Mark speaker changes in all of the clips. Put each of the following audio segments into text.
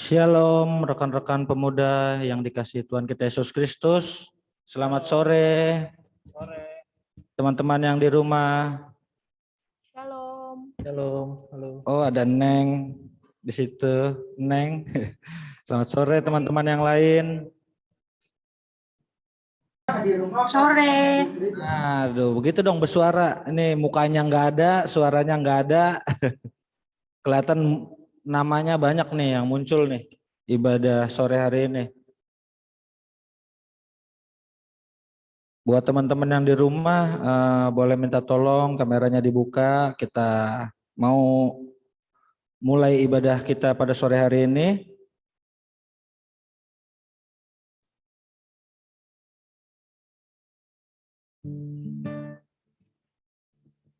Speaker 1: Shalom rekan-rekan pemuda yang dikasihi Tuhan kita Yesus Kristus. Selamat sore. Teman-teman yang di rumah.
Speaker 2: Shalom.
Speaker 1: Shalom. Halo. Oh, ada Neng di situ. Neng. Selamat sore teman-teman yang lain.
Speaker 2: Sore.
Speaker 1: Aduh, begitu dong bersuara. Ini mukanya nggak ada, suaranya nggak ada. Kelihatan namanya banyak nih yang muncul nih ibadah sore hari ini. Buat teman-teman yang di rumah boleh minta tolong kameranya dibuka. Kita mau mulai ibadah kita pada sore hari ini.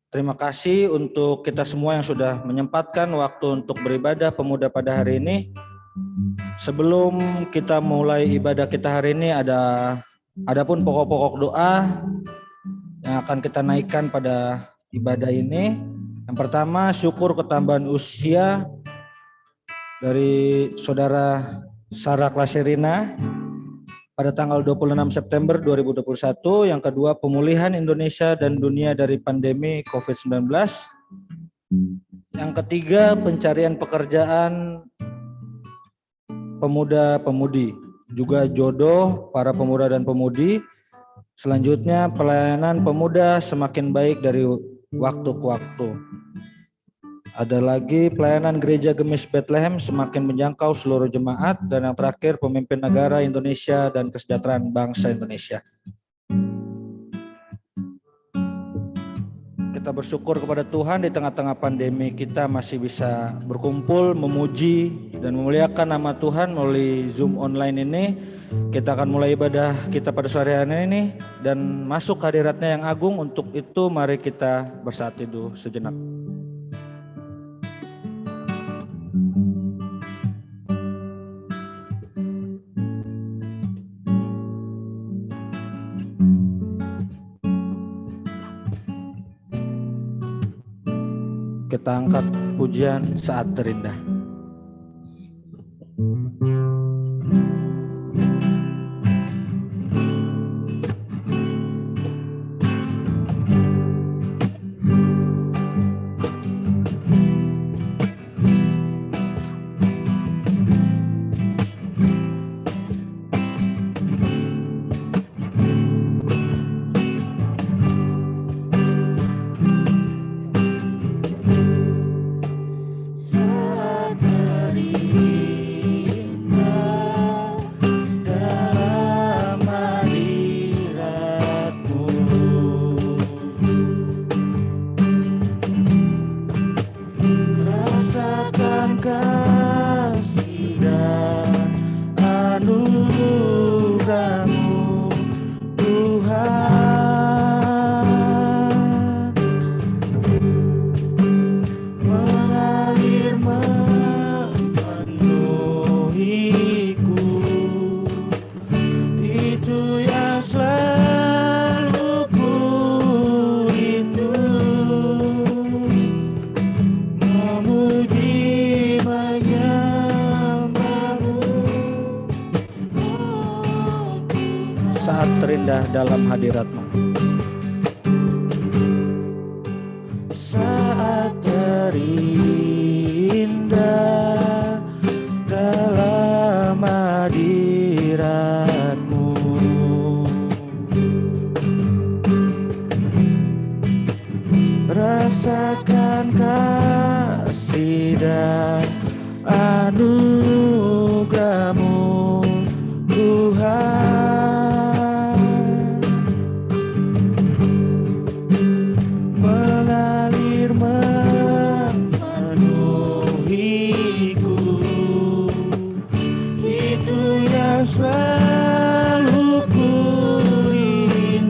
Speaker 1: Terima kasih untuk kita semua yang sudah menyempatkan waktu untuk beribadah pemuda pada hari ini. Sebelum kita mulai ibadah kita hari ini adapun pokok-pokok doa yang akan kita naikkan pada ibadah ini. Yang pertama, syukur ketambahan usia dari saudara Sarah Klaserina pada tanggal 26 September 2021. Yang kedua, pemulihan Indonesia dan dunia dari pandemi COVID-19. Yang ketiga, pencarian pekerjaan pemuda-pemudi, juga jodoh para pemuda dan pemudi. Selanjutnya, pelayanan pemuda semakin baik dari waktu ke waktu. Ada lagi pelayanan Gereja Gemis Bethlehem semakin menjangkau seluruh jemaat. Dan yang terakhir, pemimpin negara Indonesia dan kesejahteraan bangsa Indonesia. Kita bersyukur kepada Tuhan di tengah-tengah pandemi kita masih bisa berkumpul, memuji dan memuliakan nama Tuhan melalui Zoom online ini. Kita akan mulai ibadah kita pada sore hari ini dan masuk hadiratnya yang agung. Untuk itu mari kita bersatu teduh sejenak. Kita angkat pujian Saat Terindah. Dalam hadirat-Mu. Saat terindah dalam hadirat-Mu, rasakan kasih dan anugerah-Mu Tuhan. Selalu ku rindu.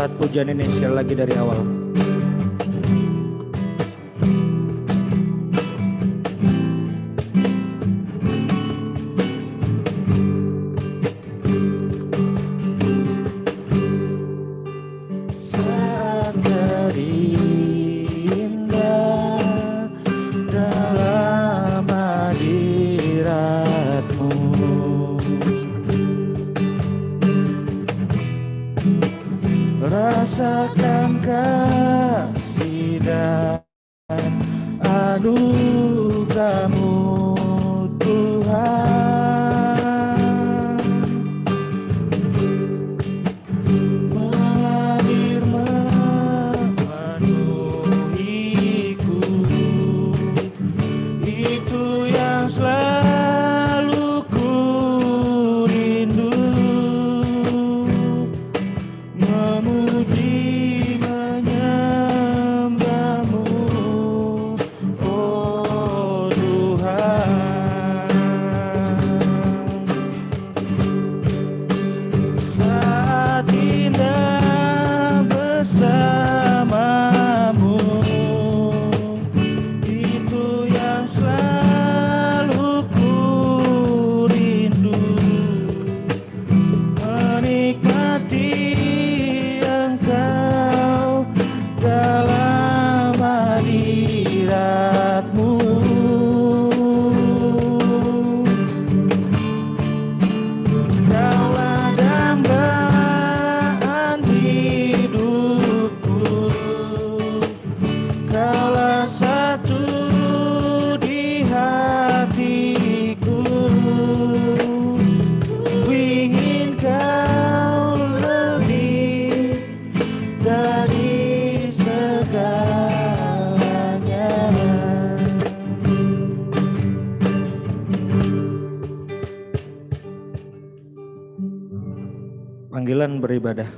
Speaker 1: angkat pujian ini sekali lagi dari awal. Rasakan kasih dan anugerah-Mu Tuhan, mengalir memenuhiku, itu yang selalu ku rindu, memuji menyembah-Mu, oh Tuhan. Saat indah bersama-Mu, itu yang selalu ku rindu, menikmati Engkau dalam hadirat-Mu. Kaulah dambaan hidupku, Kaulah satu di hatiku. Ku ingin Kau lebih dari segalanya. Panggilan beribadah.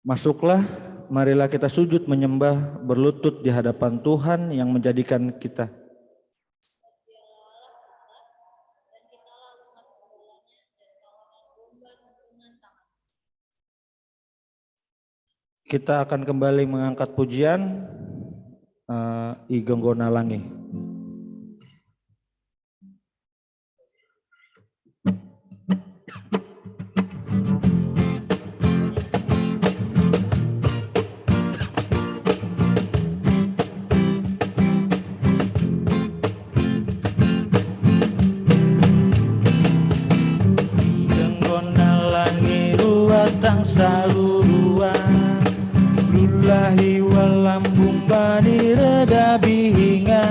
Speaker 1: Masuklah, marilah kita sujud menyembah, berlutut di hadapan Tuhan yang menjadikan kita. Kita akan kembali mengangkat pujian I Genggona Langi. Genggona Langi ruatang saluruan, lulahi walambung bani reda bihinga,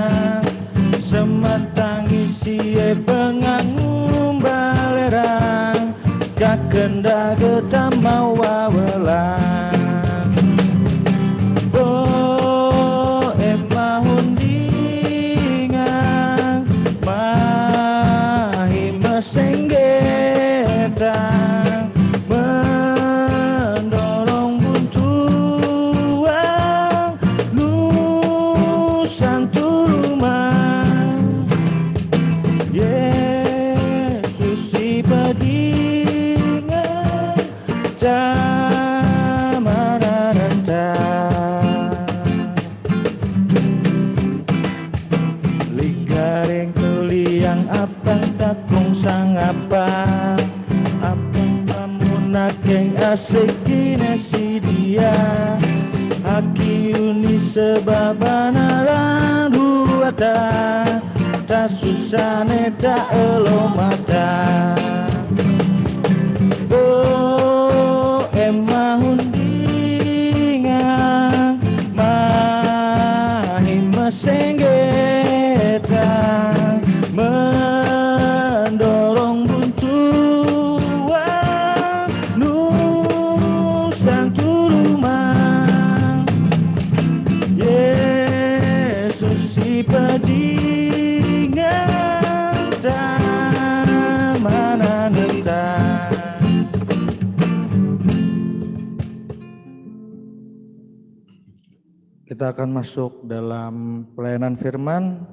Speaker 1: sematang isi pengangum balerang, kakenda getama wawelang. Oh emahundingan mahi mesenggetang, mendorong buntuang Nusantara. Yesus si pedingan jamana rentang, ligareng keliang apang takung sangapa, apang pamunakeng asik kinesi dia, haki uni sebabana randuata, tak susane tak elomata. Oh emahundingan mahi mesenggetang, mendorong buntuan Nusantara. Yesus si pedingan jamana rentang. Kita akan masuk dalam pelayanan firman.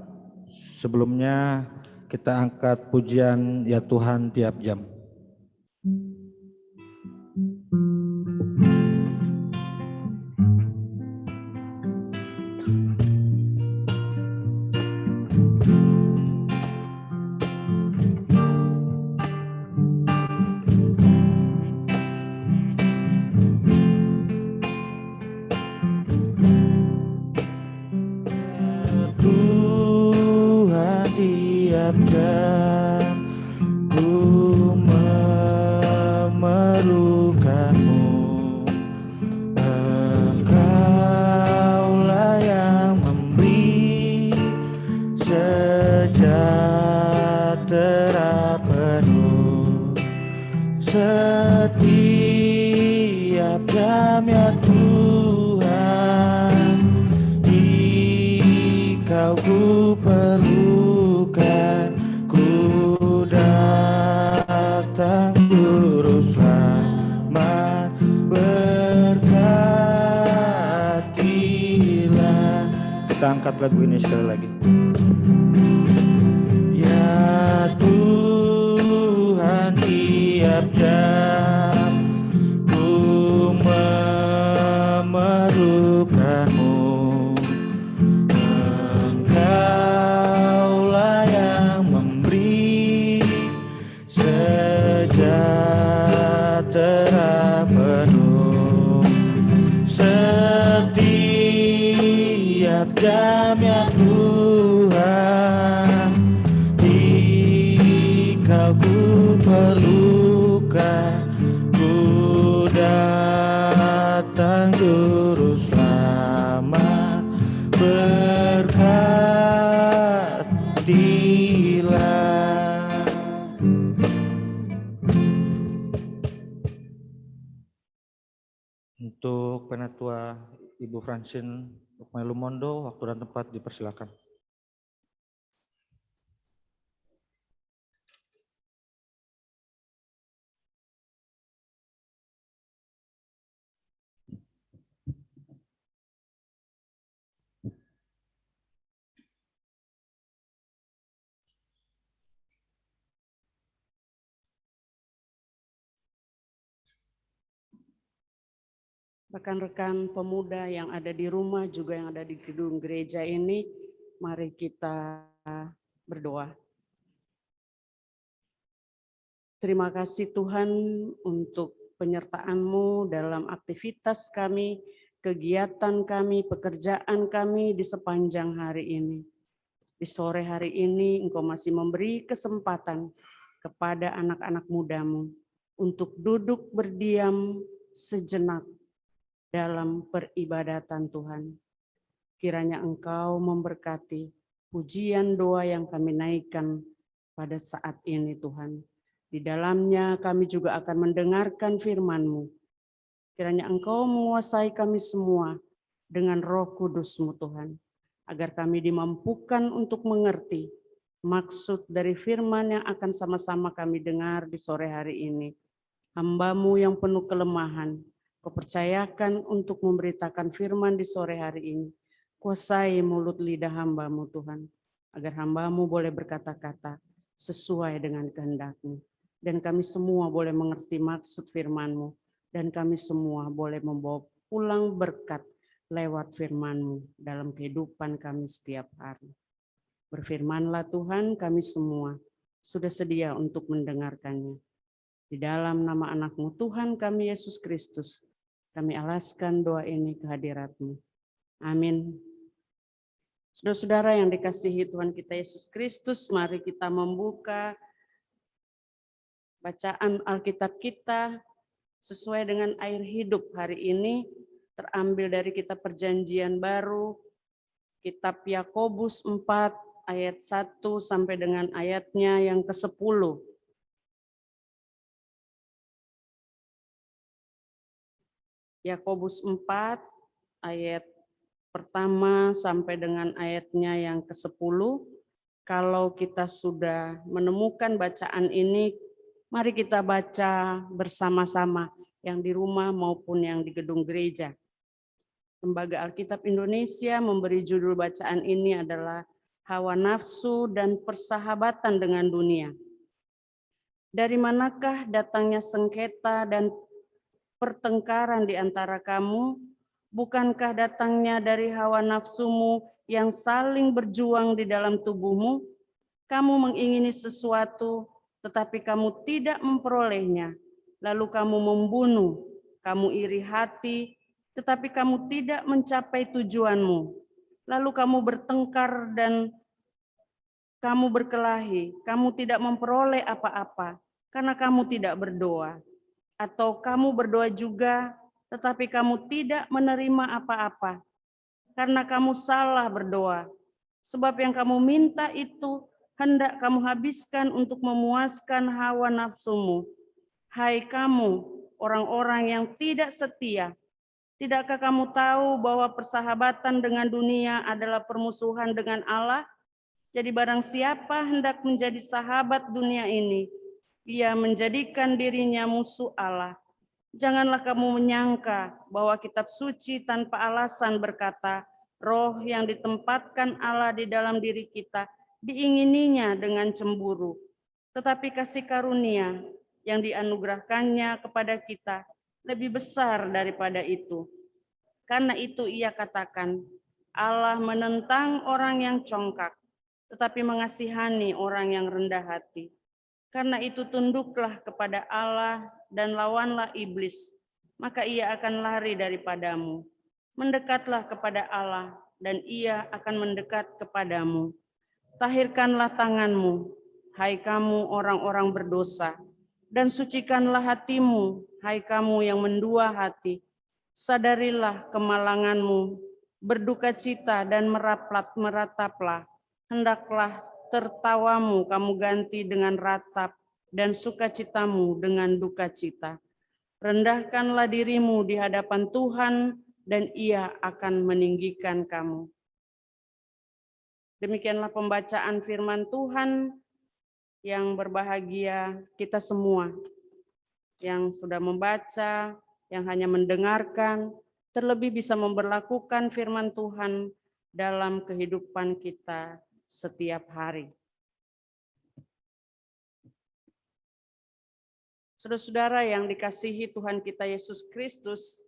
Speaker 1: Sebelumnya kita angkat pujian Ya Tuhan tiap jam. Tuhan, Dikau ku perlukan, ku datang juru selamat, berkatilah. Kita angkat lagu ini sekali lagi. Ya Tuhan, tiap jam ku memerlukanmu, Engkaulah yang memberi sejahtera penuh setiap jam, ya Tuhan, Dikau ku perlukan, ku datang juru selamat, berkatilah. Untuk Penatua Ibu Francine Lumondo, waktu dan tempat dipersilakan.
Speaker 3: Rekan-rekan pemuda yang ada di rumah juga yang ada di gedung gereja ini, mari kita berdoa. Terima kasih Tuhan untuk penyertaan-Mu dalam aktivitas kami, kegiatan kami, pekerjaan kami di sepanjang hari ini. Di sore hari ini Engkau masih memberi kesempatan kepada anak-anak muda-Mu untuk duduk berdiam sejenak dalam peribadatan Tuhan. Kiranya Engkau memberkati pujian doa yang kami naikkan pada saat ini Tuhan. Di dalamnya kami juga akan mendengarkan firman-Mu. Kiranya Engkau menguasai kami semua dengan Roh Kudus-Mu Tuhan, agar kami dimampukan untuk mengerti maksud dari firman yang akan sama-sama kami dengar di sore hari ini. Hamba-Mu yang penuh kelemahan, Kau percayakan untuk memberitakan firman di sore hari ini. Kuasai mulut lidah hamba-Mu Tuhan, agar hamba-Mu boleh berkata-kata sesuai dengan kehendak-Mu. Dan kami semua boleh mengerti maksud firman-Mu. Dan kami semua boleh membawa pulang berkat lewat firman-Mu dalam kehidupan kami setiap hari. Berfirmanlah Tuhan, kami semua sudah sedia untuk mendengarkannya. Di dalam nama anak-Mu Tuhan kami Yesus Kristus, kami alaskan doa ini ke hadirat-Mu. Amin. Saudara-saudara yang dikasihi Tuhan kita Yesus Kristus, mari kita membuka bacaan Alkitab kita sesuai dengan air hidup hari ini, terambil dari kitab Perjanjian Baru, kitab Yakobus 4 ayat 1 sampai dengan ayatnya yang ke-10. Yakobus 4 ayat pertama sampai dengan ayatnya yang ke-10. Kalau kita sudah menemukan bacaan ini, mari kita baca bersama-sama yang di rumah maupun yang di gedung gereja. Lembaga Alkitab Indonesia memberi judul bacaan ini adalah Hawa Nafsu dan Persahabatan dengan Dunia. Dari manakah datangnya sengketa dan pertengkaran di antara kamu? Bukankah datangnya dari hawa nafsumu yang saling berjuang di dalam tubuhmu? Kamu mengingini sesuatu, tetapi kamu tidak memperolehnya. Lalu kamu membunuh, kamu iri hati, tetapi kamu tidak mencapai tujuanmu. Lalu kamu bertengkar dan kamu berkelahi, kamu tidak memperoleh apa-apa, karena kamu tidak berdoa. Atau kamu berdoa juga, tetapi kamu tidak menerima apa-apa, karena kamu salah berdoa. Sebab yang kamu minta itu hendak kamu habiskan untuk memuaskan hawa nafsumu. Hai kamu, orang-orang yang tidak setia, Tidakkah kamu tahu bahwa persahabatan dengan dunia adalah permusuhan dengan Allah? Jadi barang siapa hendak menjadi sahabat dunia ini, ia menjadikan dirinya musuh Allah. Janganlah kamu menyangka bahwa kitab suci tanpa alasan berkata, roh yang ditempatkan Allah di dalam diri kita diingininya dengan cemburu. Tetapi kasih karunia yang dianugerahkannya kepada kita lebih besar daripada itu. Karena itu ia katakan, Allah menentang orang yang congkak, tetapi mengasihani orang yang rendah hati. Karena itu tunduklah kepada Allah dan lawanlah iblis, maka ia akan lari daripadamu. Mendekatlah kepada Allah dan ia akan mendekat kepadamu. Tahirkanlah tanganmu, hai kamu orang-orang berdosa, dan sucikanlah hatimu, hai kamu yang mendua hati. Sadarilah kemalanganmu, berduka cita dan merataplah. Hendaklah tertawamu kamu ganti dengan ratap dan sukacitamu dengan duka cita. Rendahkanlah dirimu di hadapan Tuhan dan ia akan meninggikan kamu. Demikianlah pembacaan firman Tuhan. Yang berbahagia kita semua yang sudah membaca, yang hanya mendengarkan, terlebih bisa memberlakukan firman Tuhan dalam kehidupan kita setiap hari. Saudara-saudara yang dikasihi Tuhan kita Yesus Kristus,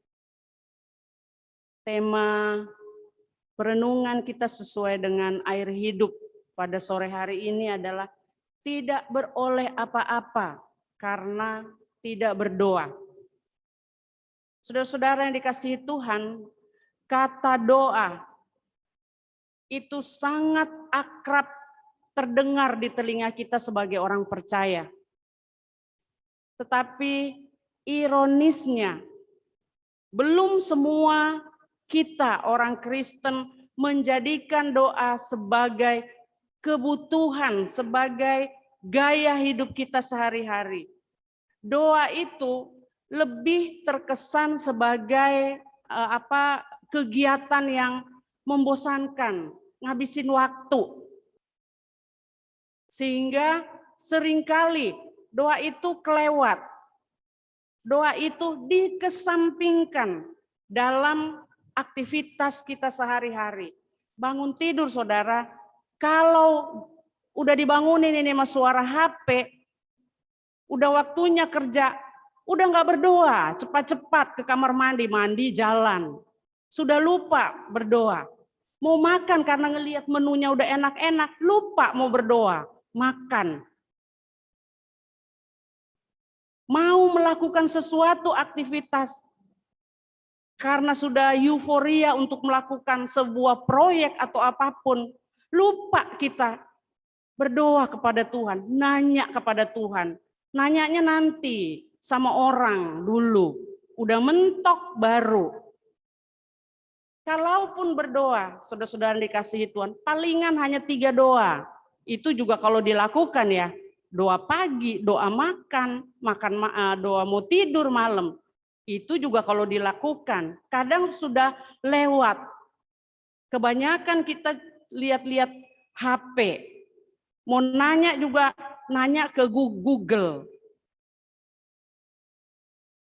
Speaker 3: tema perenungan kita sesuai dengan air hidup pada sore hari ini adalah tidak beroleh apa-apa karena tidak berdoa. Saudara-saudara yang dikasihi Tuhan, kata doa itu sangat akrab terdengar di telinga kita sebagai orang percaya. Tetapi ironisnya, belum semua kita orang Kristen menjadikan doa sebagai kebutuhan, sebagai gaya hidup kita sehari-hari. Doa itu lebih terkesan sebagai kegiatan yang membosankan, ngabisin waktu. Sehingga seringkali doa itu kelewat. Doa itu dikesampingkan dalam aktivitas kita sehari-hari. Bangun tidur saudara, kalau udah dibangunin ini sama suara HP, udah waktunya kerja, udah nggak berdoa, cepat-cepat ke kamar mandi, jalan. Sudah lupa berdoa. Mau makan karena ngelihat menunya udah enak-enak, lupa mau berdoa, makan. Mau melakukan sesuatu aktivitas, karena sudah euforia untuk melakukan sebuah proyek atau apapun, lupa kita berdoa kepada Tuhan, nanya kepada Tuhan. Nanyanya nanti sama orang dulu, udah mentok baru. Kalaupun berdoa, saudara-saudara dikasihi Tuhan, palingan hanya 3 doa. Itu juga kalau dilakukan ya, doa pagi, doa makan, doa mau tidur malam. Itu juga kalau dilakukan, kadang sudah lewat. Kebanyakan kita lihat-lihat HP. Mau nanya juga nanya ke Google.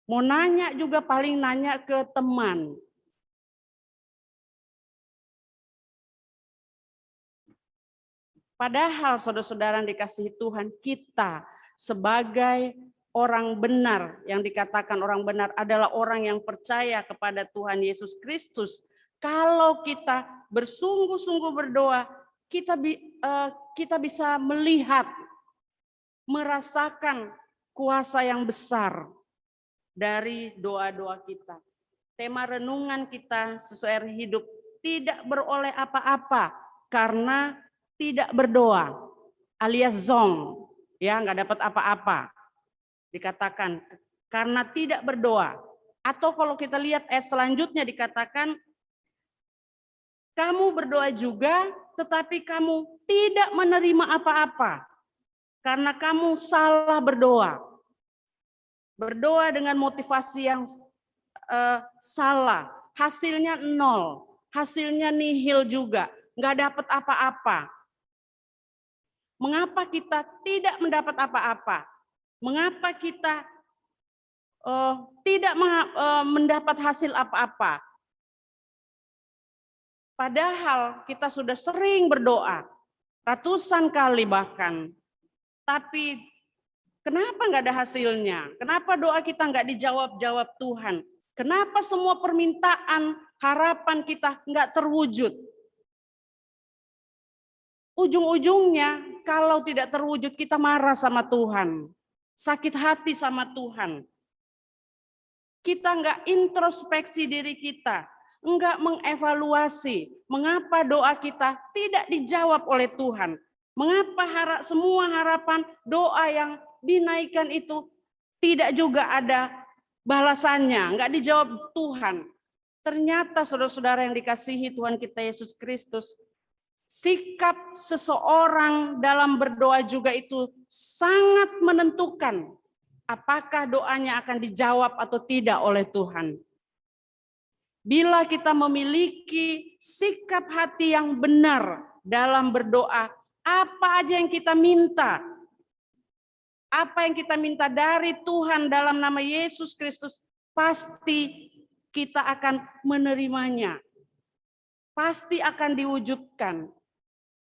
Speaker 3: Mau nanya juga paling nanya ke teman. Padahal saudara-saudara yang dikasihi Tuhan, kita sebagai orang benar, yang dikatakan orang benar adalah orang yang percaya kepada Tuhan Yesus Kristus. Kalau kita bersungguh-sungguh berdoa, kita bisa melihat, merasakan kuasa yang besar dari doa-doa kita. Tema renungan kita sesuai hidup, tidak beroleh apa-apa karena tidak berdoa, alias zong, ya nggak dapat apa-apa. Dikatakan karena tidak berdoa. Atau kalau kita lihat ayat selanjutnya dikatakan, kamu berdoa juga, tetapi kamu tidak menerima apa-apa karena kamu salah berdoa. Berdoa dengan motivasi yang salah, hasilnya 0, hasilnya nihil juga, nggak dapat apa-apa. Mengapa kita tidak mendapat apa-apa? Mengapa kita tidak mendapat hasil apa-apa? Padahal kita sudah sering berdoa, ratusan kali bahkan. Tapi kenapa nggak ada hasilnya? Kenapa doa kita nggak dijawab-jawab Tuhan? Kenapa semua permintaan, harapan kita nggak terwujud? Ujung-ujungnya kalau tidak terwujud kita marah sama Tuhan. Sakit hati sama Tuhan. Kita nggak introspeksi diri kita. Enggak mengevaluasi mengapa doa kita tidak dijawab oleh Tuhan. Mengapa semua harapan doa yang dinaikkan itu tidak juga ada balasannya, enggak dijawab Tuhan. Ternyata saudara-saudara yang dikasihi Tuhan kita Yesus Kristus, sikap seseorang dalam berdoa juga itu sangat menentukan apakah doanya akan dijawab atau tidak oleh Tuhan. Bila kita memiliki sikap hati yang benar dalam berdoa, apa aja yang kita minta, apa yang kita minta dari Tuhan dalam nama Yesus Kristus, pasti kita akan menerimanya. Pasti akan diwujudkan.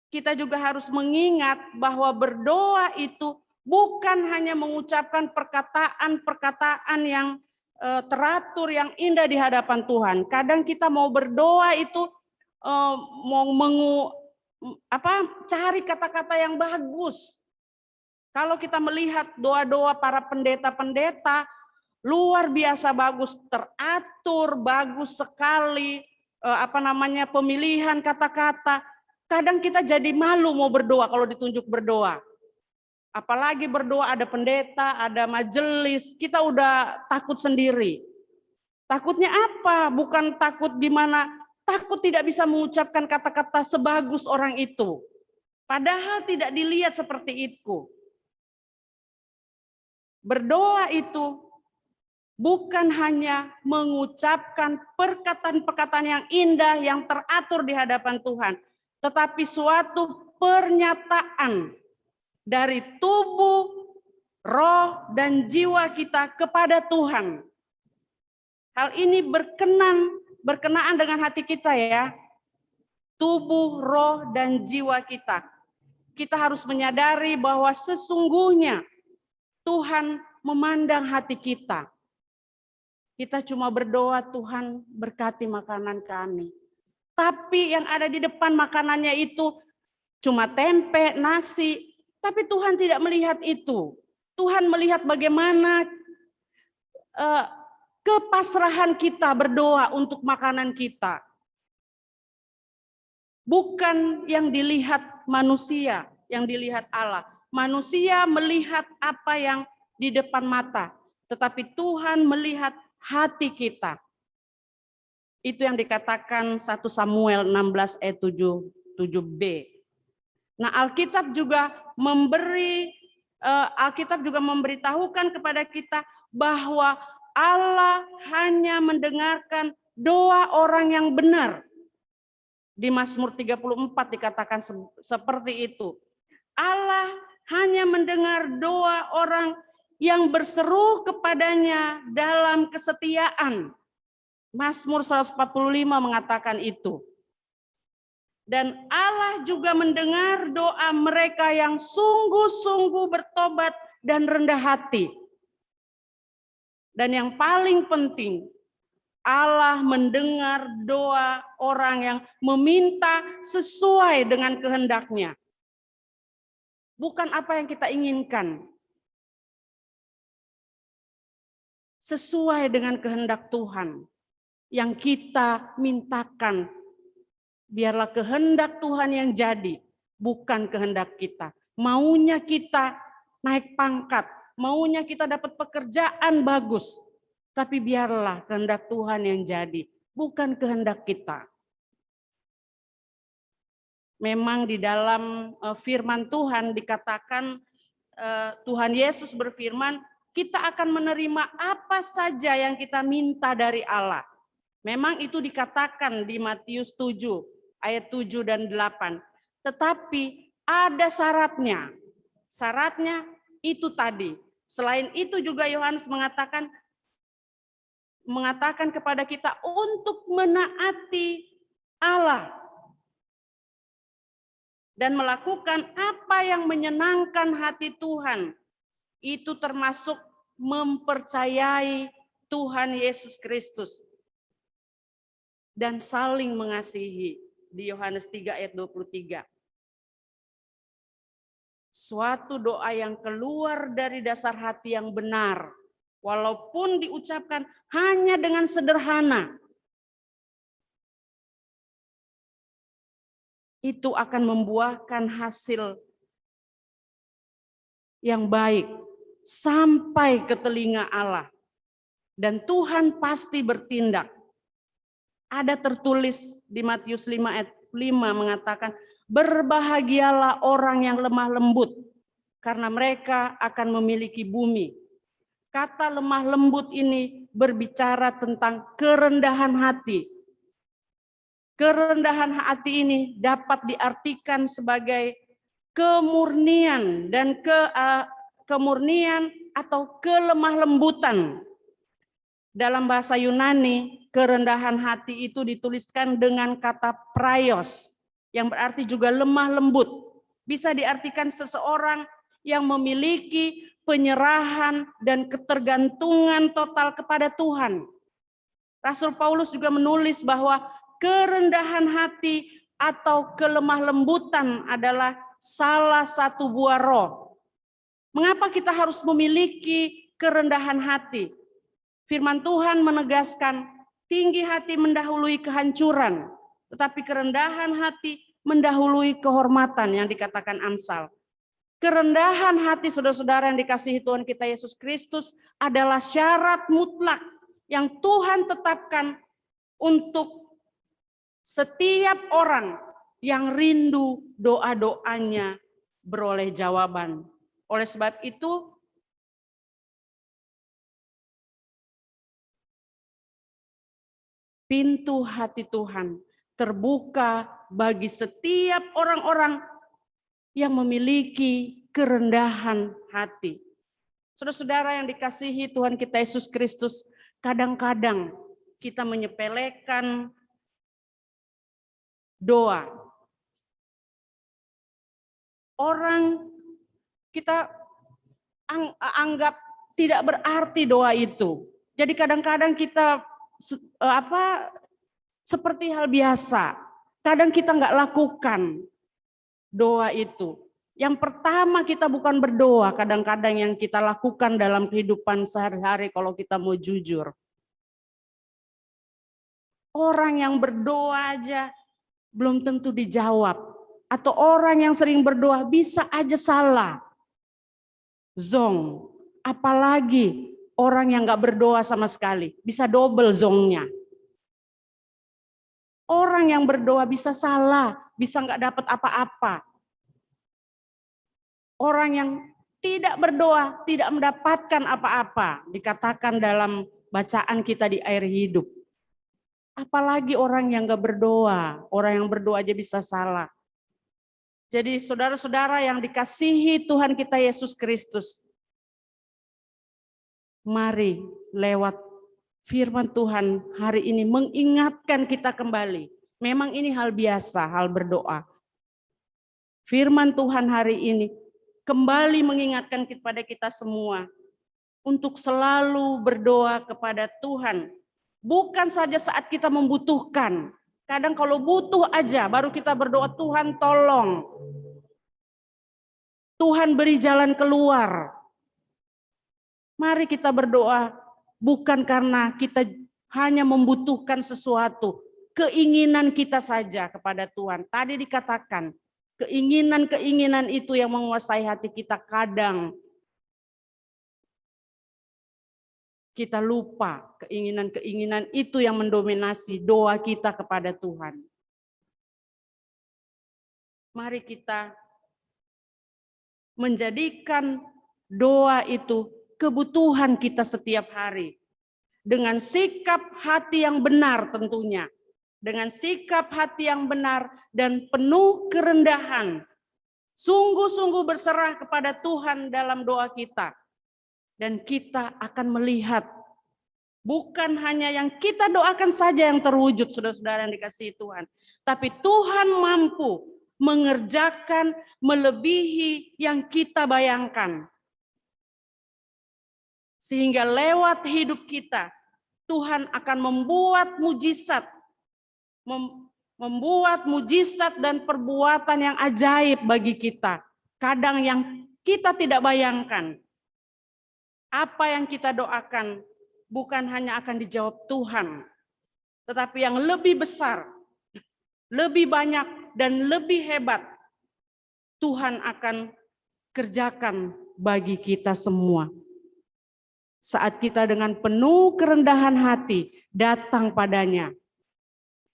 Speaker 3: Kita juga harus mengingat bahwa berdoa itu bukan hanya mengucapkan perkataan-perkataan yang teratur, yang indah di hadapan Tuhan. Kadang kita mau berdoa itu cari kata-kata yang bagus. Kalau kita melihat doa-doa para pendeta-pendeta, luar biasa bagus, teratur, bagus sekali, pemilihan kata-kata. Kadang kita jadi malu mau berdoa kalau ditunjuk berdoa. Apalagi berdoa ada pendeta, ada majelis, kita udah takut sendiri. Takutnya apa? Bukan takut di mana, takut tidak bisa mengucapkan kata-kata sebagus orang itu. Padahal tidak dilihat seperti itu. Berdoa itu bukan hanya mengucapkan perkataan-perkataan yang indah, yang teratur di hadapan Tuhan, tetapi suatu pernyataan dari tubuh, roh, dan jiwa kita kepada Tuhan. Hal ini berkenaan dengan hati kita ya. Tubuh, roh, dan jiwa kita. Kita harus menyadari bahwa sesungguhnya Tuhan memandang hati kita. Kita cuma berdoa, Tuhan berkati makanan kami. Tapi yang ada di depan makanannya itu cuma tempe, nasi. Tapi Tuhan tidak melihat itu. Tuhan melihat bagaimana kepasrahan kita berdoa untuk makanan kita. Bukan yang dilihat manusia, yang dilihat Allah. Manusia melihat apa yang di depan mata. Tetapi Tuhan melihat hati kita. Itu yang dikatakan 1 Samuel 16 ayat 7b. Nah, Alkitab juga memberitahukan kepada kita bahwa Allah hanya mendengarkan doa orang yang benar. Di Mazmur 34 dikatakan seperti itu. Allah hanya mendengar doa orang yang berseru kepadanya dalam kesetiaan. Mazmur 145 mengatakan itu. Dan Allah juga mendengar doa mereka yang sungguh-sungguh bertobat dan rendah hati. Dan yang paling penting, Allah mendengar doa orang yang meminta sesuai dengan kehendaknya. Bukan apa yang kita inginkan. Sesuai dengan kehendak Tuhan yang kita mintakan. Biarlah kehendak Tuhan yang jadi, bukan kehendak kita. Maunya kita naik pangkat, maunya kita dapat pekerjaan bagus. Tapi biarlah kehendak Tuhan yang jadi, bukan kehendak kita. Memang di dalam firman Tuhan dikatakan, Tuhan Yesus berfirman, kita akan menerima apa saja yang kita minta dari Allah. Memang itu dikatakan di Matius 7 ayat 7 dan 8. Tetapi ada syaratnya. Syaratnya itu tadi. Selain itu juga Yohanes mengatakan kepada kita untuk menaati Allah dan melakukan apa yang menyenangkan hati Tuhan. Itu termasuk mempercayai Tuhan Yesus Kristus dan saling mengasihi di Yohanes 3 ayat 23. Suatu doa yang keluar dari dasar hati yang benar, walaupun diucapkan hanya dengan sederhana, itu akan membuahkan hasil yang baik sampai ke telinga Allah. Dan Tuhan pasti bertindak. Ada tertulis di Matius 5 ayat 5 mengatakan, berbahagialah orang yang lemah lembut, karena mereka akan memiliki bumi. Kata lemah lembut ini berbicara tentang kerendahan hati. Kerendahan hati ini dapat diartikan sebagai kemurnian dan kemurnian atau kelemah lembutan. Dalam bahasa Yunani, kerendahan hati itu dituliskan dengan kata praios, yang berarti juga lemah lembut. Bisa diartikan seseorang yang memiliki penyerahan dan ketergantungan total kepada Tuhan. Rasul Paulus juga menulis bahwa kerendahan hati atau kelemah lembutan adalah salah satu buah roh. Mengapa kita harus memiliki kerendahan hati? Firman Tuhan menegaskan, tinggi hati mendahului kehancuran, tetapi kerendahan hati mendahului kehormatan, yang dikatakan Amsal. Kerendahan hati saudara-saudara yang dikasihi Tuhan kita Yesus Kristus adalah syarat mutlak yang Tuhan tetapkan untuk setiap orang yang rindu doa-doanya beroleh jawaban. Oleh sebab itu, pintu hati Tuhan terbuka bagi setiap orang-orang yang memiliki kerendahan hati. Saudara-saudara yang dikasihi Tuhan kita Yesus Kristus, kadang-kadang kita menyepelekan doa. Orang kita anggap tidak berarti doa itu. Jadi kadang-kadang kita seperti hal biasa. Kadang kita nggak lakukan doa itu. Yang pertama, kita bukan berdoa, kadang-kadang yang kita lakukan dalam kehidupan sehari-hari kalau kita mau jujur. Orang yang berdoa aja belum tentu dijawab. Atau orang yang sering berdoa bisa aja salah. Zong, apalagi orang yang nggak berdoa sama sekali, bisa double zongnya. Orang yang berdoa bisa salah, bisa nggak dapat apa-apa. Orang yang tidak berdoa tidak mendapatkan apa-apa, dikatakan dalam bacaan kita di Air Hidup. Apalagi orang yang nggak berdoa, orang yang berdoa aja bisa salah. Jadi saudara-saudara yang dikasihi Tuhan kita Yesus Kristus, mari lewat firman Tuhan hari ini mengingatkan kita kembali. Memang ini hal biasa, hal berdoa. Firman Tuhan hari ini kembali mengingatkan kepada kita semua untuk selalu berdoa kepada Tuhan. Bukan saja saat kita membutuhkan. Kadang kalau butuh aja baru kita berdoa, Tuhan tolong. Tuhan beri jalan keluar. Mari kita berdoa bukan karena kita hanya membutuhkan sesuatu. Keinginan kita saja kepada Tuhan. Tadi dikatakan, keinginan-keinginan itu yang menguasai hati kita. Kadang kita lupa keinginan-keinginan itu yang mendominasi doa kita kepada Tuhan. Mari kita menjadikan doa itu kebutuhan kita setiap hari. Dengan sikap hati yang benar tentunya. Dengan sikap hati yang benar dan penuh kerendahan. Sungguh-sungguh berserah kepada Tuhan dalam doa kita. Dan kita akan melihat bukan hanya yang kita doakan saja yang terwujud, saudara-saudara yang dikasihi Tuhan. Tapi Tuhan mampu mengerjakan melebihi yang kita bayangkan. Sehingga lewat hidup kita, Tuhan akan membuat mujizat. Membuat mujizat dan perbuatan yang ajaib bagi kita. Kadang yang kita tidak bayangkan. Apa yang kita doakan bukan hanya akan dijawab Tuhan. Tetapi yang lebih besar, lebih banyak, dan lebih hebat, Tuhan akan kerjakan bagi kita semua. Saat kita dengan penuh kerendahan hati datang padanya.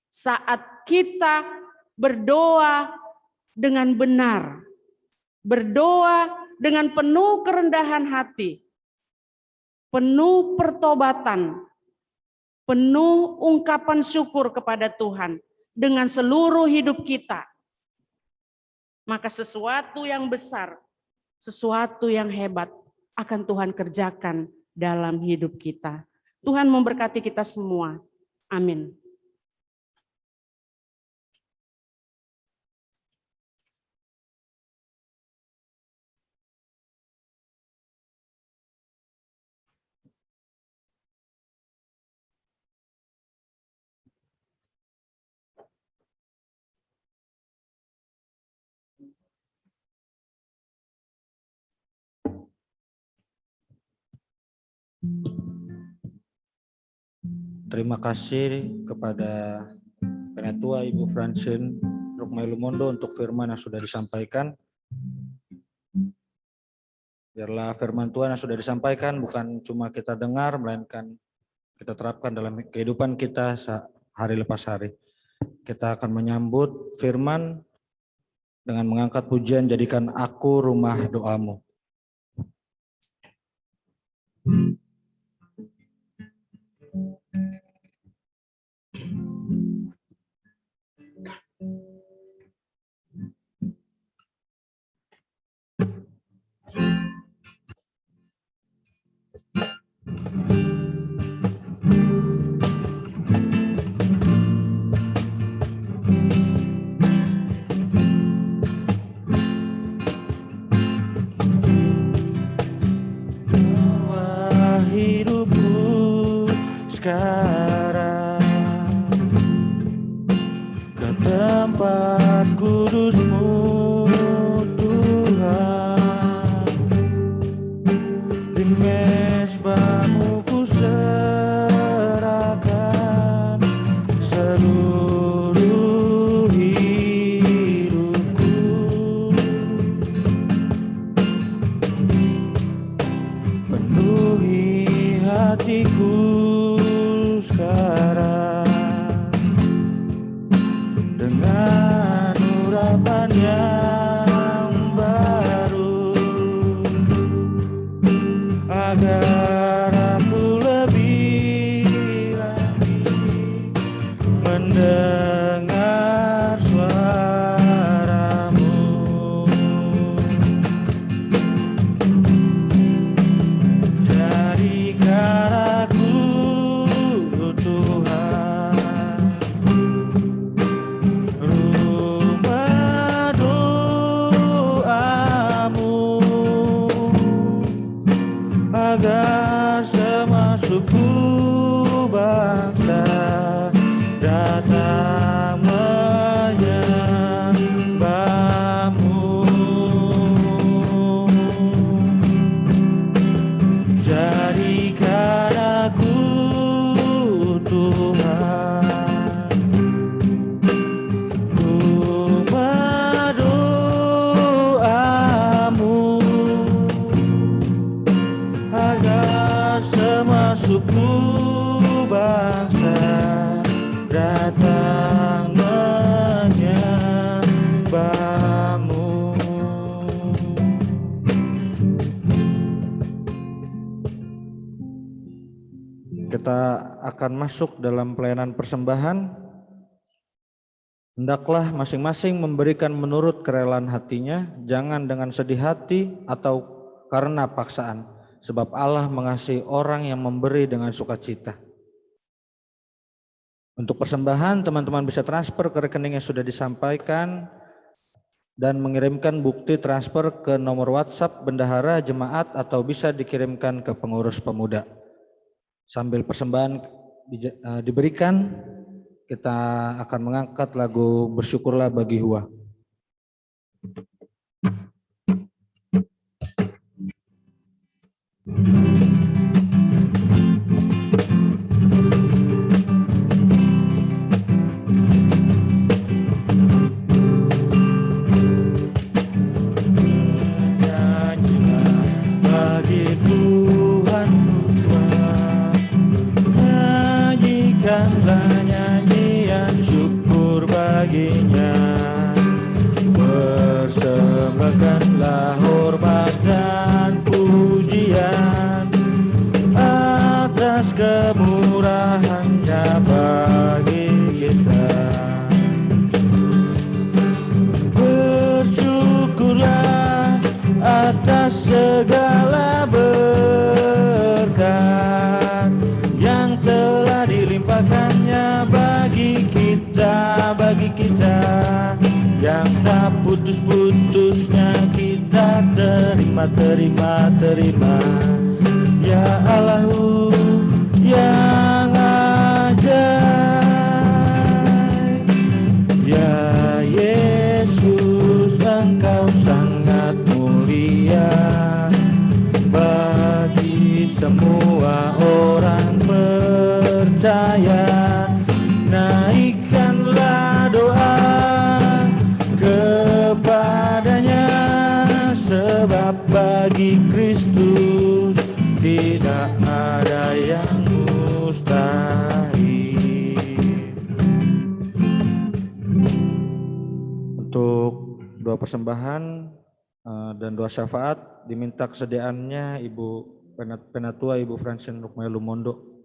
Speaker 3: Saat kita berdoa dengan benar. Berdoa dengan penuh kerendahan hati. Penuh pertobatan. Penuh ungkapan syukur kepada Tuhan. Dengan seluruh hidup kita. Maka sesuatu yang besar, sesuatu yang hebat akan Tuhan kerjakan dalam hidup kita. Tuhan memberkati kita semua. Amin.
Speaker 1: Terima kasih kepada Penatua Ibu Francine Rukmai Lumondo untuk firman yang sudah disampaikan. Biarlah firman Tuhan yang sudah disampaikan bukan cuma kita dengar, melainkan kita terapkan dalam kehidupan kita hari lepas hari. Kita akan menyambut firman dengan mengangkat pujian, jadikan aku rumah doamu. Sekarang ke tempat kudus-Mu Tuhan, di mezbah-Mu ku serahkan seluruh hidupku. Penuhi hatiku dengan urapan yang baru, agar aku lebih lagi mendengar suara-Mu. Jadikan aku Tuhan rumah doamu, agar semua suku bangsa datang menyembah-Mu. Jadikan aku Tuhan rumah doamu, agar semua suku bangsa datang menyembah-Mu. kita akan masuk dalam pelayanan persembahan. Hendaklah masing-masing memberikan menurut kerelaan hatinya, jangan dengan sedih hati atau karena paksaan, sebab Allah mengasihi orang yang memberi dengan sukacita. Untuk persembahan, teman-teman bisa transfer ke rekening yang sudah disampaikan dan mengirimkan bukti transfer ke nomor WhatsApp bendahara jemaat atau bisa dikirimkan ke pengurus pemuda. Sambil persembahan diberikan, kita akan mengangkat lagu Bersyukurlah Bagi Hua.
Speaker 4: Nyanyikanlah nyanyian syukur baginya, persembahkanlah hormat dan pujian atas kemurahannya bagi kita. Bersyukurlah atas segala berkat yang telah dilimpahkannya bagi kita, yang tak putus-putusnya kita terima. Ya Allahu yang ajaib, ya Yesus Engkau sangat mulia bagi semua orang percaya. Naikkanlah doa kepadanya, sebab bagi Kristus tidak ada yang mustahil.
Speaker 1: Untuk doa persembahan dan doa syafaat diminta kesediaannya Ibu Penatua Ibu Francine Rukmaya Lumondo.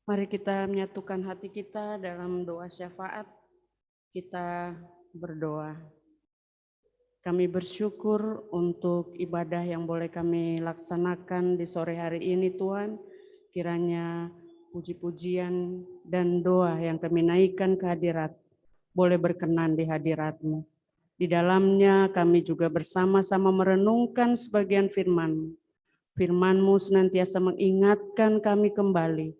Speaker 3: Mari kita menyatukan hati kita dalam doa syafaat. Kita berdoa. Kami bersyukur untuk ibadah yang boleh kami laksanakan di sore hari ini Tuhan. Kiranya puji-pujian dan doa yang kami naikkan ke hadirat boleh berkenan di hadirat-Mu. Di dalamnya kami juga bersama-sama merenungkan sebagian firman-Mu. Firman-Mu senantiasa mengingatkan kami kembali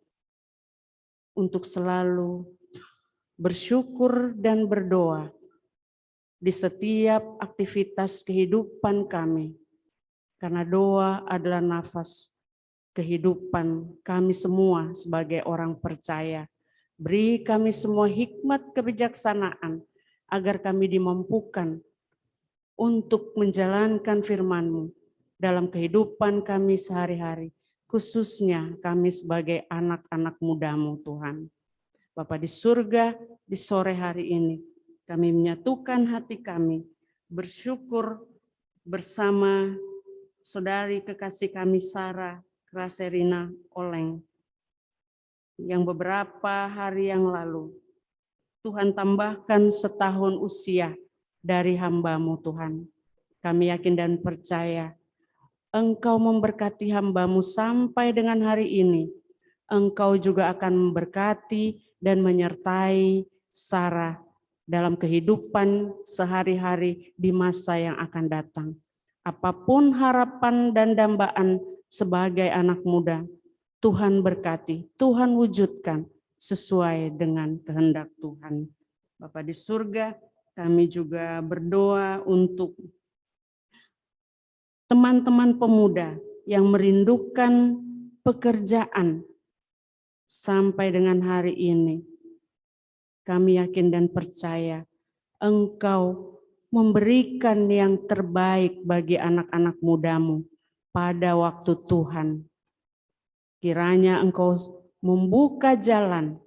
Speaker 3: untuk selalu bersyukur dan berdoa di setiap aktivitas kehidupan kami. Karena doa adalah nafas kehidupan kami semua sebagai orang percaya. Beri kami semua hikmat kebijaksanaan agar kami dimampukan untuk menjalankan firman-Mu dalam kehidupan kami sehari-hari. Khususnya kami sebagai anak-anak muda-Mu Tuhan. Bapa di surga, di sore hari ini kami menyatukan hati kami, bersyukur bersama saudari kekasih kami Sarah Kraserina Oleng, yang beberapa hari yang lalu Tuhan tambahkan setahun usia dari hamba-Mu Tuhan. Kami yakin dan percaya Engkau memberkati hamba-Mu sampai dengan hari ini. Engkau juga akan memberkati dan menyertai Sarah dalam kehidupan sehari-hari di masa yang akan datang. Apapun harapan dan dambaan sebagai anak muda, Tuhan berkati, Tuhan wujudkan sesuai dengan kehendak Tuhan. Bapa di surga, kami juga berdoa untuk teman-teman pemuda yang merindukan pekerjaan sampai dengan hari ini. Kami yakin dan percaya Engkau memberikan yang terbaik bagi anak-anak muda-Mu pada waktu Tuhan. Kiranya Engkau membuka jalan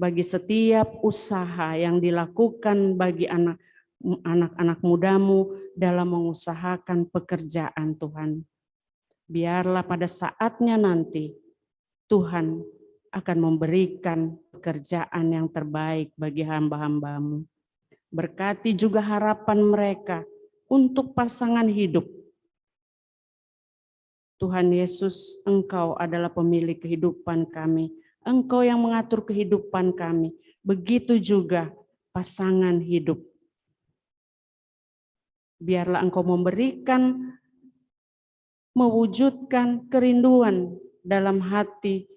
Speaker 3: bagi setiap usaha yang dilakukan bagi anak-anak mudamu dalam mengusahakan pekerjaan Tuhan. Biarlah pada saatnya nanti Tuhan akan memberikan pekerjaan yang terbaik bagi hamba-hambamu. Berkati juga harapan mereka untuk pasangan hidup. Tuhan Yesus, Engkau adalah pemilik kehidupan kami. Engkau yang mengatur kehidupan kami. Begitu juga pasangan hidup. Biarlah Engkau memberikan, mewujudkan kerinduan dalam hati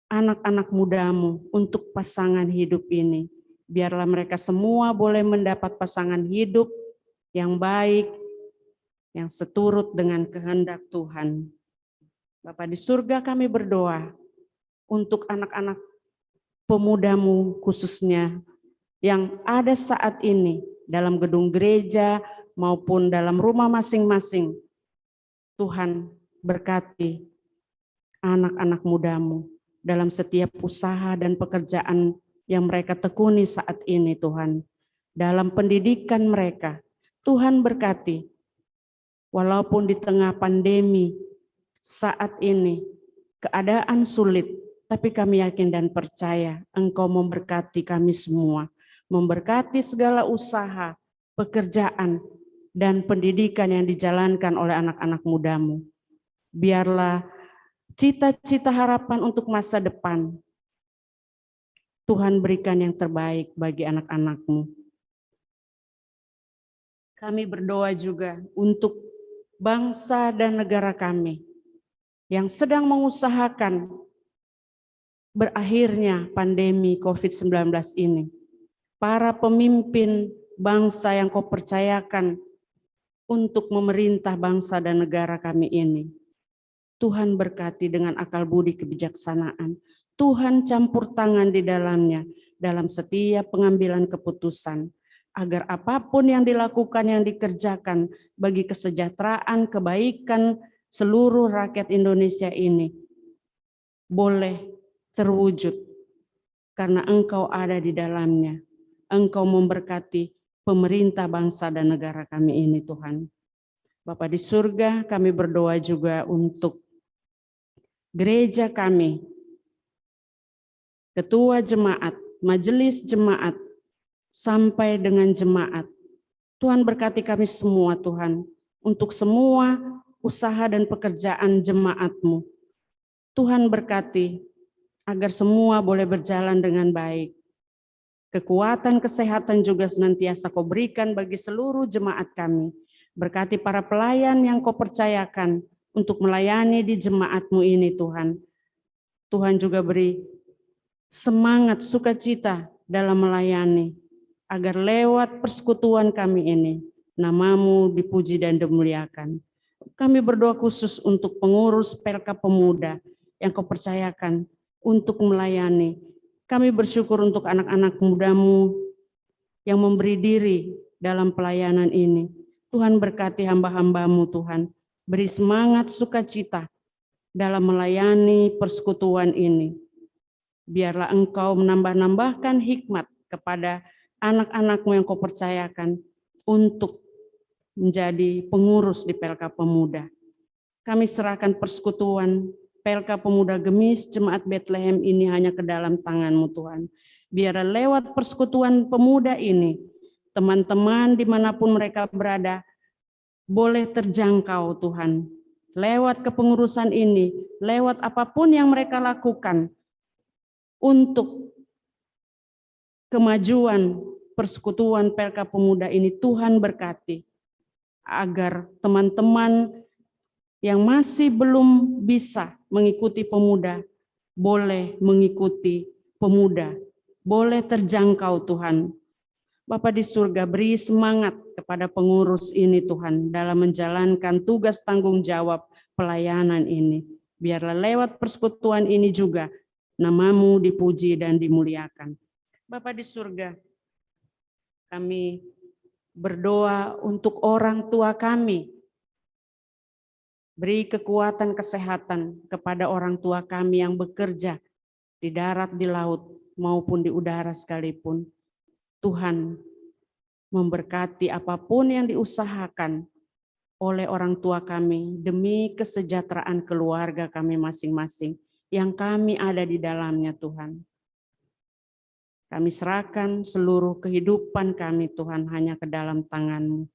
Speaker 3: anak-anak mudamu untuk pasangan hidup ini. Biarlah mereka semua boleh mendapat pasangan hidup yang baik, yang seturut dengan kehendak Tuhan. Bapa di surga, kami berdoa untuk anak-anak pemudamu khususnya yang ada saat ini dalam gedung gereja maupun dalam rumah masing-masing. Tuhan berkati anak-anak mudamu dalam setiap usaha dan pekerjaan yang mereka tekuni saat ini Tuhan. Dalam pendidikan mereka, Tuhan berkati. Walaupun di tengah pandemi saat ini keadaan sulit, tapi kami yakin dan percaya Engkau memberkati kami semua. Memberkati segala usaha, pekerjaan, dan pendidikan yang dijalankan oleh anak-anak mudamu. Biarlah cita-cita harapan untuk masa depan Tuhan berikan yang terbaik bagi anak-anak-Mu. Kami berdoa juga untuk bangsa dan negara kami yang sedang mengusahakan berakhirnya pandemi COVID-19 ini. Para pemimpin bangsa yang Kau percayakan untuk memerintah bangsa dan negara kami ini. Tuhan berkati dengan akal budi kebijaksanaan. Tuhan campur tangan di dalamnya dalam setiap pengambilan keputusan. Agar apapun yang dilakukan, yang dikerjakan bagi kesejahteraan, kebaikan seluruh rakyat Indonesia ini boleh terwujud karena Engkau ada di dalamnya. Engkau memberkati pemerintah bangsa dan negara kami ini Tuhan. Bapa di surga, kami berdoa juga untuk gereja kami, ketua jemaat, majelis jemaat, sampai dengan jemaat. Tuhan berkati kami semua Tuhan, untuk semua usaha dan pekerjaan jemaat-Mu. Tuhan berkati agar semua boleh berjalan dengan baik. Kekuatan, kesehatan juga senantiasa Kau berikan bagi seluruh jemaat kami. Berkati para pelayan yang Kau percayakan untuk melayani di jemaat-Mu ini Tuhan. Tuhan juga beri semangat, sukacita dalam melayani. Agar lewat persekutuan kami ini, nama-Mu dipuji dan dimuliakan. Kami berdoa khusus untuk pengurus PLK Pemuda yang Kau percayakan untuk melayani. Kami bersyukur untuk anak-anak muda-Mu yang memberi diri dalam pelayanan ini. Tuhan berkati hamba-hamba-Mu Tuhan. Beri semangat, sukacita dalam melayani persekutuan ini. Biarlah Engkau menambah-nambahkan hikmat kepada anak-anak-Mu yang Kau percayakan untuk menjadi pengurus di PLK Pemuda. Kami serahkan persekutuan PLK Pemuda Gemis Jemaat Bethlehem ini hanya ke dalam tangan-Mu Tuhan. Biar lewat persekutuan pemuda ini, teman-teman dimanapun mereka berada, boleh terjangkau Tuhan. Lewat kepengurusan ini, lewat apapun yang mereka lakukan, untuk kemajuan persekutuan PLK Pemuda ini Tuhan berkati. Agar teman-teman yang masih belum bisa mengikuti pemuda, boleh mengikuti pemuda, boleh terjangkau Tuhan. Bapa di surga, beri semangat kepada pengurus ini Tuhan dalam menjalankan tugas tanggung jawab pelayanan ini. Biarlah lewat persekutuan ini juga nama-Mu dipuji dan dimuliakan. Bapa di surga, kami berdoa untuk orang tua kami. Beri kekuatan kesehatan kepada orang tua kami yang bekerja di darat, di laut, maupun di udara sekalipun. Tuhan memberkati apapun yang diusahakan oleh orang tua kami demi kesejahteraan keluarga kami masing-masing yang kami ada di dalamnya, Tuhan. Kami serahkan seluruh kehidupan kami, Tuhan, hanya ke dalam tangan-Mu.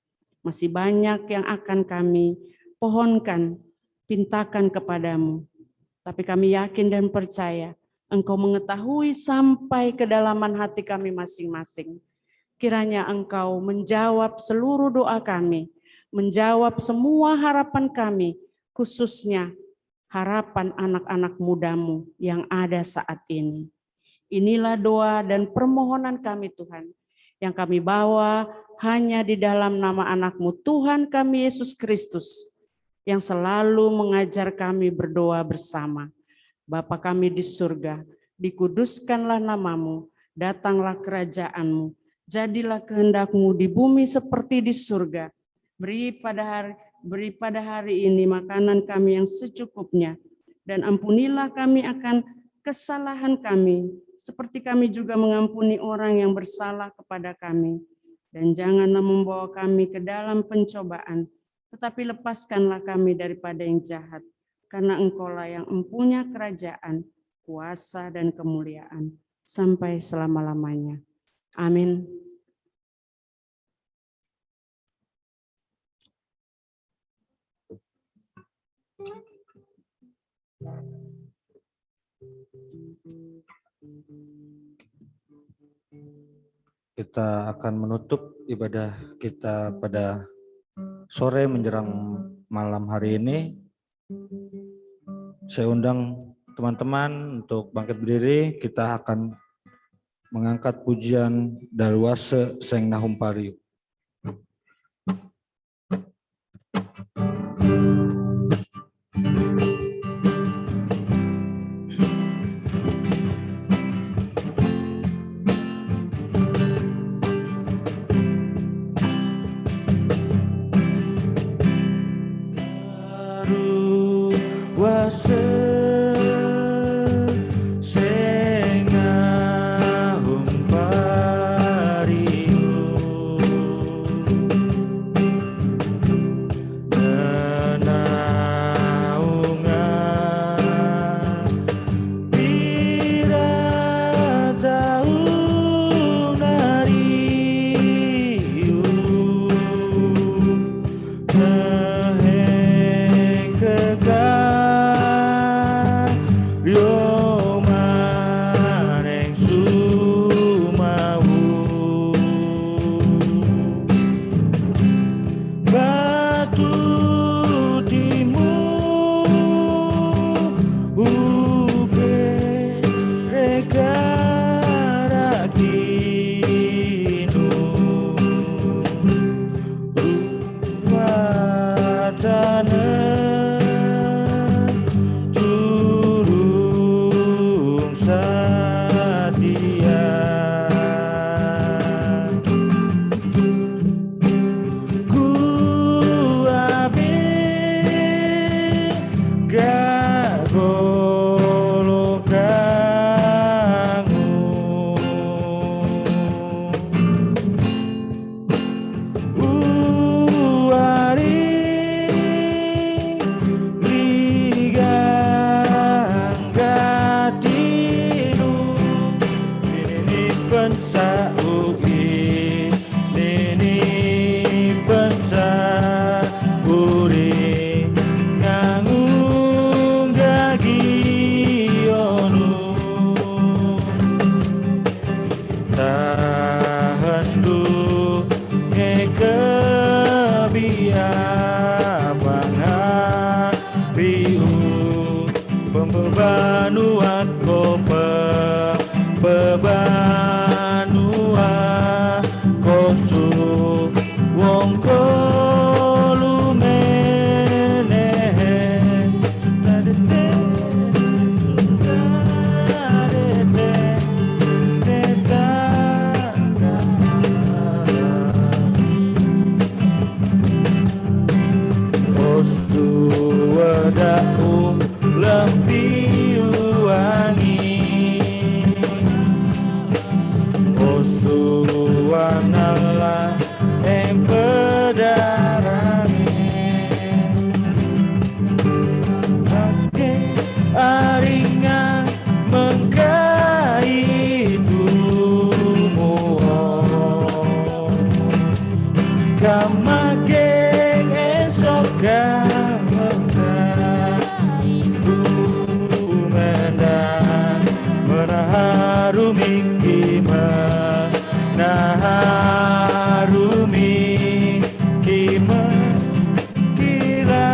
Speaker 3: Masih banyak yang akan kami pohonkan, pintakan kepadamu. Tapi kami yakin dan percaya Engkau mengetahui sampai kedalaman hati kami masing-masing. Kiranya Engkau menjawab seluruh doa kami, menjawab semua harapan kami, khususnya harapan anak-anak mudamu yang ada saat ini. Inilah doa dan permohonan kami, Tuhan, yang kami bawa hanya di dalam nama anak-Mu, Tuhan kami Yesus Kristus, yang selalu mengajar kami berdoa bersama. Bapa kami di surga, dikuduskanlah nama-Mu, datanglah kerajaan-Mu, jadilah kehendak-Mu di bumi seperti di surga. Beri pada hari ini makanan kami yang secukupnya, dan ampunilah kami akan kesalahan kami, seperti kami juga mengampuni orang yang bersalah kepada kami. Dan janganlah membawa kami ke dalam pencobaan, tetapi lepaskanlah kami daripada yang jahat. Karena Engkaulah yang mempunyai kerajaan, kuasa, dan kemuliaan sampai selama-lamanya. Amin.
Speaker 1: Kita akan menutup ibadah kita pada sore menjelang malam hari ini. Saya undang teman-teman untuk bangkit berdiri. Kita akan mengangkat pujian Dalwase Seng Nahum Pariu.
Speaker 4: Wah makin esok menaharumi kima kira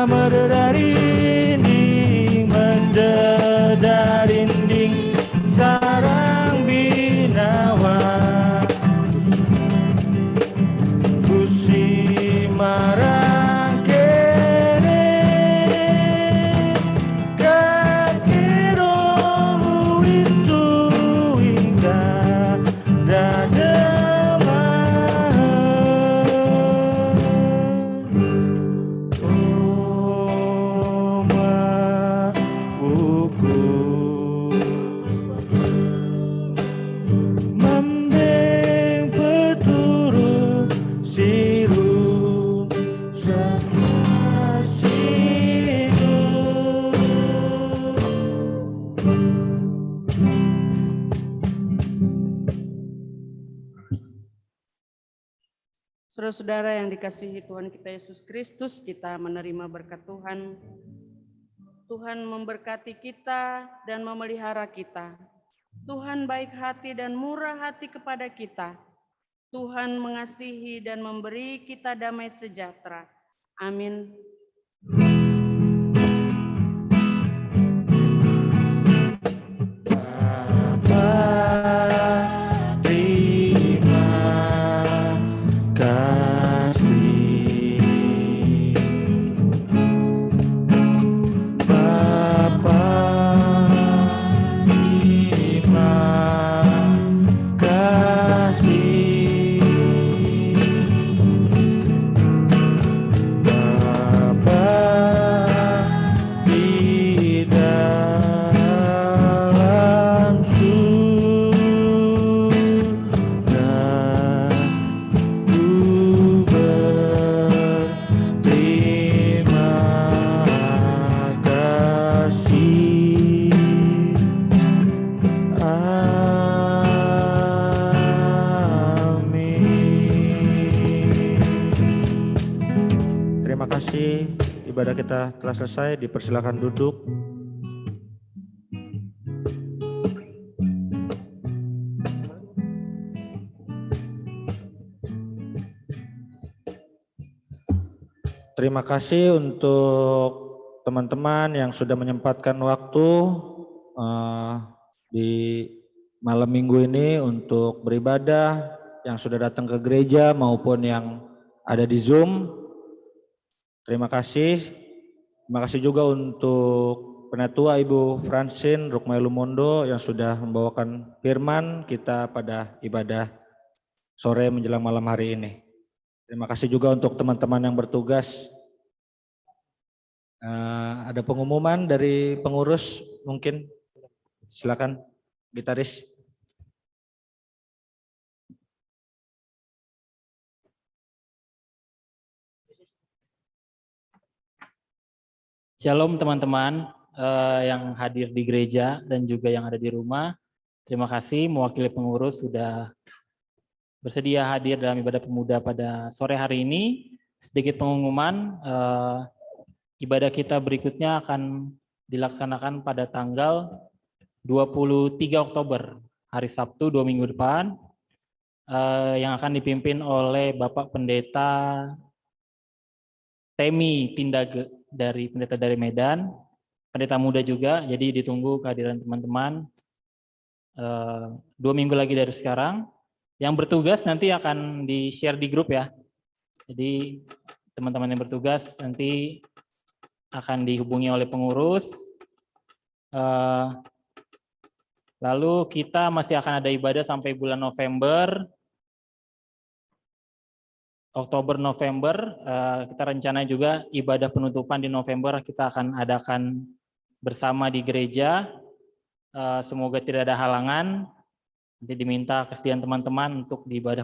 Speaker 4: mendadarinding sarang binawa kusi marang kene kakiromu itu indah dademah oma uku mambeng peturu siru sakasiku.
Speaker 3: Saudara-saudara yang dikasihi Tuhan kita Yesus Kristus, kita menerima berkat Tuhan. Tuhan memberkati kita dan memelihara kita. Tuhan baik hati dan murah hati kepada kita. Tuhan mengasihi dan memberi kita damai sejahtera. Amin.
Speaker 4: Terima kasih Bapa, terima kasih Bapa di dalam surga, ku berterima kasih. Amin.
Speaker 1: Terima kasih, ibadah kita telah selesai. Dipersilakan duduk. Terima kasih untuk teman-teman yang sudah menyempatkan waktu di malam minggu ini untuk beribadah, yang sudah datang ke gereja maupun yang ada di Zoom. Terima kasih. Terima kasih juga untuk Penatua Ibu Francine Rukmai Lumondo yang sudah membawakan firman kita pada ibadah sore menjelang malam hari ini. Terima kasih juga untuk teman-teman yang bertugas. Ada pengumuman dari pengurus mungkin, silakan gitaris.
Speaker 5: Shalom teman-teman yang hadir di gereja dan juga yang ada di rumah. Terima kasih mewakili pengurus sudah bersedia hadir dalam ibadah pemuda pada sore hari ini. Sedikit pengumuman, ibadah kita berikutnya akan dilaksanakan pada tanggal 23 Oktober, hari Sabtu 2 minggu depan, yang akan dipimpin oleh Bapak Pendeta Temi Tindage dari Pendeta dari Medan, pendeta muda juga, jadi ditunggu kehadiran teman-teman 2 minggu lagi dari sekarang. Yang bertugas nanti akan di-share di grup ya. Jadi teman-teman yang bertugas nanti akan dihubungi oleh pengurus. Lalu kita masih akan ada ibadah sampai bulan November. Oktober, November, kita rencana juga ibadah penutupan di November kita akan adakan bersama di gereja. Semoga tidak ada halangan. Nanti diminta kesediaan teman-teman untuk di ibadah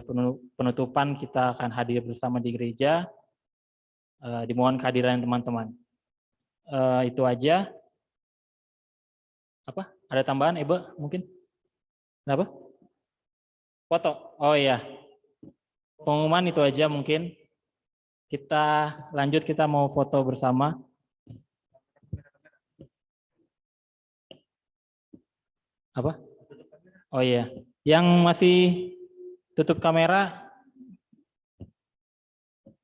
Speaker 5: penutupan kita akan hadir bersama di gereja. Dimohon kehadiran teman-teman. Itu aja. Apa? Ada tambahan, Ibu? Mungkin? Kenapa? Foto. Oh iya. Pengumuman itu aja mungkin. Kita lanjut, kita mau foto bersama. Apa? Oh iya, yang masih tutup kamera,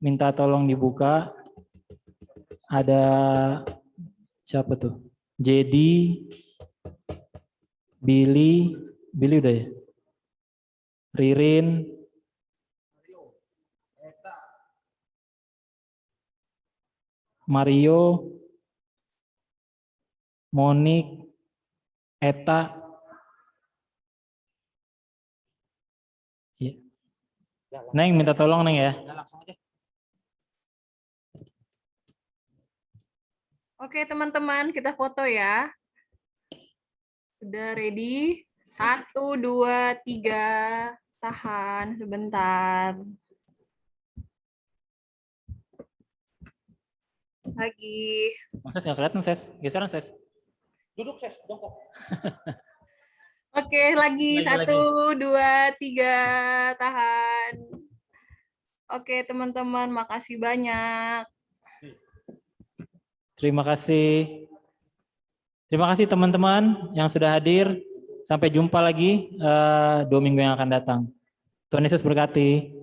Speaker 5: minta tolong dibuka. Ada siapa tuh? Jadi, Billy udah ya? Ririn, Mario, Monik, Eta. Iya. Neng minta tolong Neng ya.
Speaker 2: Oke teman-teman, kita foto ya. Sudah ready? 1, 2, 3. Tahan sebentar. Lagi.
Speaker 5: Masa nggak kelihatan, Ses? Geseran, Ses?
Speaker 1: Duduk, Ses, jongkok.
Speaker 2: Oke, lagi.
Speaker 5: Lagi.
Speaker 2: 1, 2, 3. Tahan. Oke teman-teman, makasih banyak.
Speaker 5: Terima kasih. Terima kasih teman-teman yang sudah hadir. Sampai jumpa lagi 2 minggu yang akan datang. Tuhan Yesus berkati.